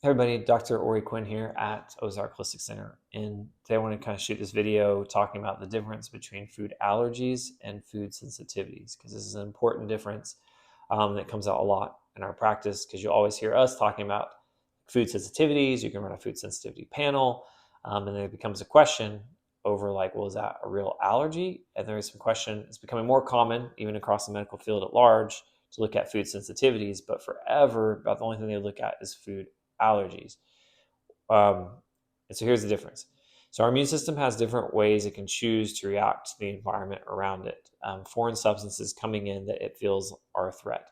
Hey everybody, Dr. Orie Quinn here at Ozark Holistic Center. And today I want to kind of shoot this video talking about the difference between food allergies and food sensitivities, because this is an important difference that comes out a lot in our practice, because you always hear us talking about food sensitivities. You can run a food sensitivity panel, and then it becomes a question over like, well, is that a real allergy? And there is some question, it's becoming more common even across the medical field at large to look at food sensitivities, but forever about the only thing they look at is food allergies. And so here's the difference. So our immune system has different ways it can choose to react to the environment around it. Foreign substances coming in that it feels are a threat.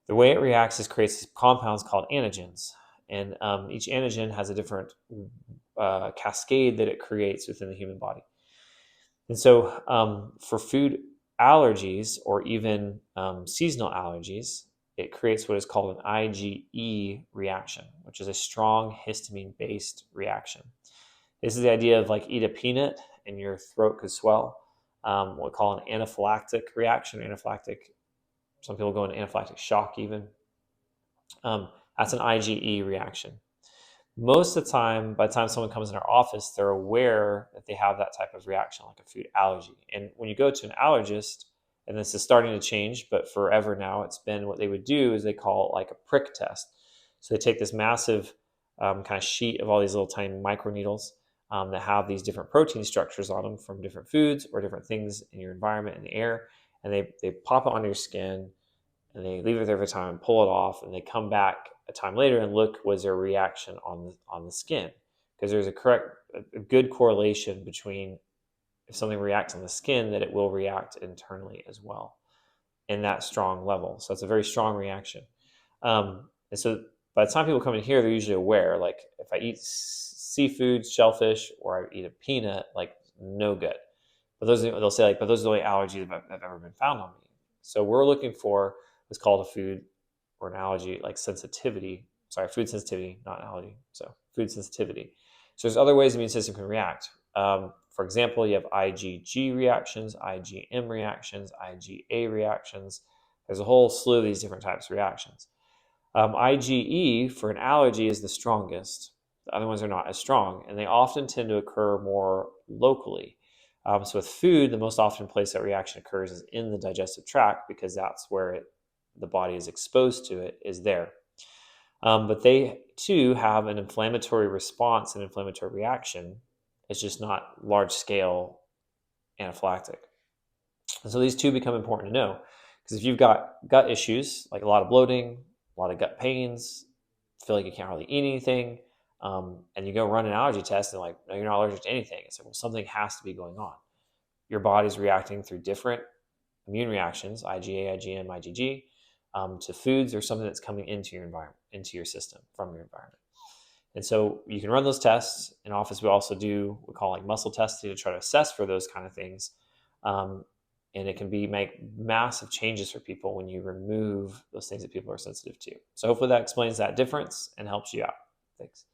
The way it reacts is creates compounds called antigens. And each antigen has a different cascade that it creates within the human body. And so for food allergies or even seasonal allergies, it creates what is called an IgE reaction, which is a strong histamine-based reaction. This is the idea of like eat a peanut and your throat could swell. What we call an anaphylactic reaction. Some people go into anaphylactic shock even. That's an IgE reaction. Most of the time, by the time someone comes in our office, they're aware that they have that type of reaction, like a food allergy. And when you go to an allergist, and this is starting to change, but forever now, it's been what they would do is they call it like a prick test. So they take this massive kind of sheet of all these little tiny microneedles that have these different protein structures on them from different foods or different things in your environment, in the air, and they pop it onto your skin, and they leave it there for time, pull it off, and they come back a time later and look, was there a reaction on the skin? Because there's a good correlation between if something reacts on the skin, that it will react internally as well in that strong level. So it's a very strong reaction. And so by the time people come in here, they're usually aware, like if I eat seafood, shellfish, or I eat a peanut, like no good. But they'll say like, but those are the only allergies that have ever been found on me. So we're looking for what's called a food or an allergy, like sensitivity. Sorry, food sensitivity, not an allergy. So food sensitivity. So there's other ways the immune system can react. For example, you have IgG reactions, IgM reactions, IgA reactions. There's a whole slew of these different types of reactions. IgE for an allergy is the strongest. The other ones are not as strong, and they often tend to occur more locally. So with food, the most often place that reaction occurs is in the digestive tract, because that's where the body is exposed to it, is there. But they too have an inflammatory response and inflammatory reaction. It's just not large scale anaphylactic. And so these two become important to know, because if you've got gut issues, like a lot of bloating, a lot of gut pains, feel like you can't hardly eat anything, and you go run an allergy test and like, no, you're not allergic to anything. It's like, well, something has to be going on. Your body's reacting through different immune reactions, IgA, IgM, IgG, to foods or something that's coming into your environment, into your system from your environment. And so you can run those tests. In office, we also do what we call like muscle testing to try to assess for those kind of things. And it can make massive changes for people when you remove those things that people are sensitive to. So hopefully that explains that difference and helps you out. Thanks.